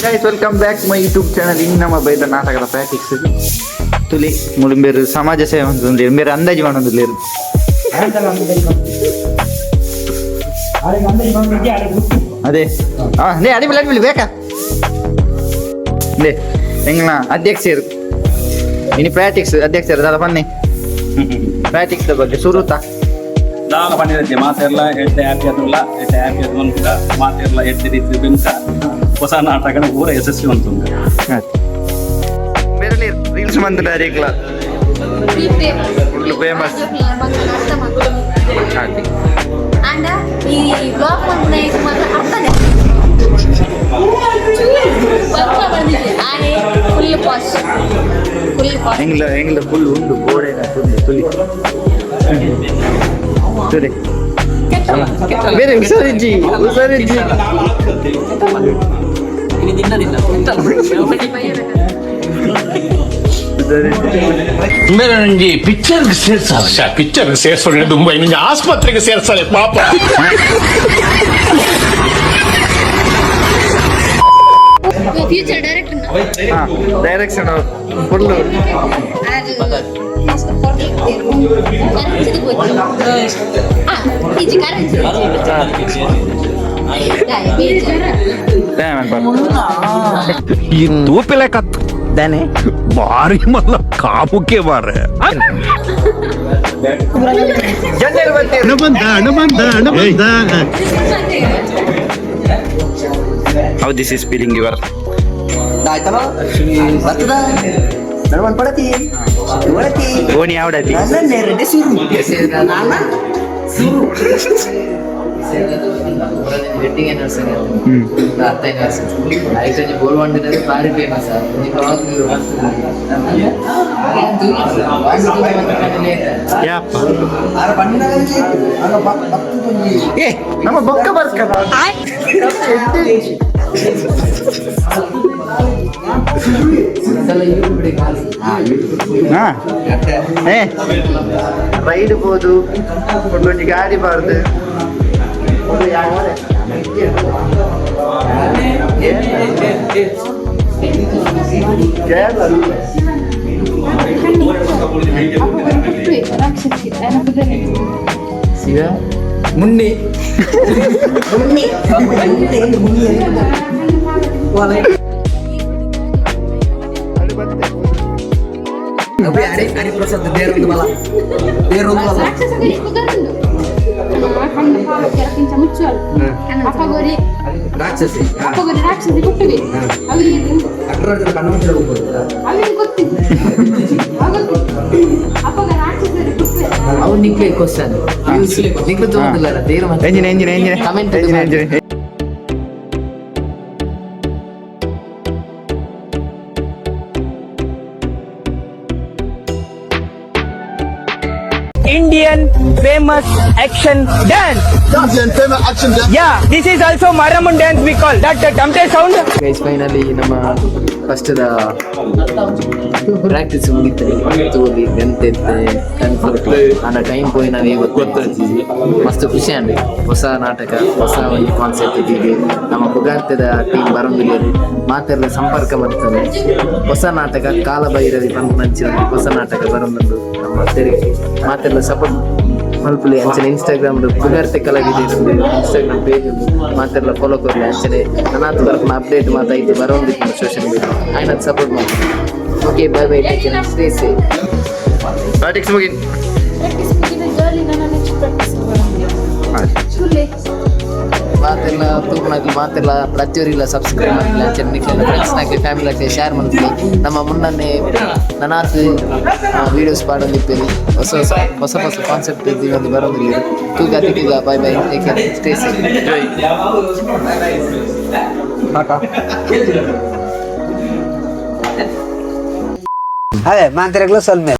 Guys, welcome back to my YouTube channel. ಇನ್ನು ನಮ್ಮ ಬೈದ ನಾಟಕದ ಪ್ರಾಕ್ಟೀಸ್ ತುಲಿ ಮುಳುಂಬೇರು ಸಮಾಜ ಸೇವೆ ಅಂತ ಬೇರೆ ಅಂದಾಜು ಮಾಡೋದಿಲ್ಲ ಅದೇ ನೇ ಅಡಿಬಿಲ್ ಬೇಕಾ ನೇ ಎಂಗ್ಲ ಅಧ್ಯಕ್ಷರು ಇನ್ನು ಪ್ರಾಕ್ಟೀಸ್ ಅಧ್ಯಕ್ಷರು ದಾದ ಬನ್ನಿ ಪ್ರಾಕ್ಟೀಸ್ ಬಗ್ಗೆ ಸುರುತ್ತಾ ದಾನ ಪಂಡಿತಕ್ಕೆ ಮಾತೆಲ್ಲ ಎಡ್ಡೆ ಹ್ಯಾಪಿ ಅದಲ್ಲ ಎಡ್ಡೆ ಹ್ಯಾಪಿ ಅದು ಅಂತ ಮಾತೆಲ್ಲ ಎಡ್ಡೆ ರೀತಿ ಬೆಂಕ ಹೊಸ ನಾಟಕನ ಪೂರ ಯಶಸ್ವಿ ಅಂತಂದು ಬೇರೆ ರೀಲ್ಸ್ ಬಂದ ಡೈರೆಕ್ಟ್ಲ ಫುಲ್ ಫೇಮಸ್ and ಈ ಬ್ಲಾಗ್ ಬಂದಿದೆ ಮಾತ್ರ ಅರ್ಥನೇ ಆನೆ ಫುಲ್ ಪಾಶ್ ಎಂಗ್ಲ ಫುಲ್ ಉಂಡು ಗೋಡೆನ ತುಲಿ ತುಲಿ ಬೇರೆ ಹುಷಾರಿಜ್ಜಿ ಮೇಲೆ ನನಗೆ ಪಿಕ್ಚರ್ಗೆ ಸೇರ್ಸಾಲ ಪಿಕ್ಚರ್ಗೆ ಸೇರ್ಸೋಣ ದುಂಬೈ ನಿಂಗೆ ಆಸ್ಪತ್ರೆಗೆ ಸೇರ್ಸಾಲೆ ಪಾಪ ಫ್ಯೂಚರ್ ಡೈರೆಕ್ಟರ್ ಡೈರೆಕ್ಷನ್ ಫುಲ್ ಈ ತೂಪಿಲೆ ಕತ್ ದಾನೆ ಬಾರಿ ಮಲ್ಲ ಕಾಪುಕ್ಕೆ ಬಾರೆ how this is feeling your ಓಣಿ ಯಾವ್ಡತಿ ಭಾರಿ ಫೇಮಸ್ ಏ ನಮ್ಮ ಬೊಕ್ಕ ಬರ್ಕದ ಹಾ ಏ ರೈಡ್ ಬೋದು ಒಂದೊಂದು ಗಾಡಿ ಬಾರ್ದು ಶಿವ ಮುನ್ನಿ ಹರಿಪ್ರಸಾದ್ ಬೇರೊಂದು ಬಲ ರಾಕ್ಷಸಿ ಕೊಟ್ಟಿವಿ ಅವರಿಗೆ ಕಣ್ಣು ಮುಚ್ಚಲು ಹೋಗ್ಬೋದು ಅವರಿಗೆ ಗೊತ್ತಿಲ್ಲ ಅಪ್ಪಗ ರಾಕ್ಷಸರಿಗೆ ಕೊಟ್ಟಿವಿ ಅವ್ರು ನಿಕ್ಲೆ ಕ್ವಶನ್ ನಿಕ್ಲೆ ತಗೊಂಡಿಲ್ಲ ದೇರು ಎಂಜಿನ comment Indian famous action dance. Yeah, this is also Maramun dance we call. That the tamte sound. Guys finally ನಮ್ಮ ಫಸ್ಟ್ ಪ್ರಾಕ್ಟೀಸ್ ಮುಗಿತಾರೆ ತೋಲಿ ಗಂತೆತ್ತೆ ಕನ್ಫರ್ಟ್ ಅನ್ನ ಟೈಮ್ ಪೋಯಿ ನಾವು ಗೊತ್ತಿದ್ದೀವಿ ಮಸ್ತ್ ಖುಷಿ ಅಂడి ಹೊಸ ನಾಟಕ ಹೊಸ ಒಂದು ಕಾನ್ಸೆಪ್ಟ್ ಇದ್ದೀವಿ ನಮ್ಮ ಪುಗಾರ್ತದ ಟೀಮ್ ಬರೋಂಗಿಲ್ಲ ಮಾತೆಲ್ಲ ಸಂಪರ್ಕ ಮಾಡ್ತಾರೆ ಹೊಸ ನಾಟಕ ಕಾಲಭೈರವಿ ಬಂದು ನಂಚಿನ ಹೊಸ ನಾಟಕ ಬರೋದೊಂದು ನಮ್ಮ ತೆರಿಗೆ ಮಾತೆಲ್ಲ ಸಪೋರ್ಟ್ ಮಲ್ಪುಲಿ ಅಂಚನೆ ಇನ್ಸ್ಟಾಗ್ರಾಮ್ ಪುಗಾರ್ತೆ ಕಲಾವಿದೆ ಇನ್ಸ್ಟಾಗ್ರಾಮ್ ಪೇಜ್ ಮಾತೆಲ್ಲ ಫಾಲೋ ಕೊರಲಿ ಅಂಚನೆ ನನ್ನದು ಬರ್ಕೊಂಡು ಅಪ್ಡೇಟ್ ಮಾತಾಯಿತು ಬರೋಂದಿತ್ತು ಸೋಷಿಯಲ್ ಮೀಡಿಯಾ ಆಯ್ನ ಸಪೋರ್ಟ್ ಮಾಡ್ತೀನಿ okay bye bye take care stay safe practice ಮುಗಿನ್ ಪ್ರಾಕ್ಟೀಸ್ ಮುಗಿದ ಜರ್ನಿ ನಾನು ನೆಕ್ಸ್ಟ್ ಪ್ರಾಕ್ಟೀಸ್ ಮಾಡ್ತೀನಿ ಮಾತೆಲ್ಲ ತೂಪನಾಗ್ಲಿ ಮಾತೆಲ್ಲ ಪ್ರತಿಯೊರಿಲ್ಲ ಸಬ್ಸ್ಕ್ರೈಬ್ ಮಾಡಲಿಲ್ಲ ಚೆನ್ನಕ್ಕೆಲ್ಲ ಫ್ರೆಂಡ್ಸ್ನಾಗ್ಲಿ ಫ್ಯಾಮಿಲಿಯಾಗ್ಲಿ ಶೇರ್ ಮಾಡ್ತೀನಿ ನಮ್ಮ ಮುನ್ನನ್ನೇ ನನಾತು ವೀಡಿಯೋಸ್ ಪಾಡೋದಿಪ್ಪೇರಿ ಹೊಸ ಕಾನ್ಸೆಪ್ಟ್ ಇದ್ದೀವಿ ಒಂದು ಬರೋದಿಲ್ಲ ತೂಗ bye bye take care stay safe ಅದೇ ಮಾತ್ರೆಗಳು ಸ್ವಲ್ಪ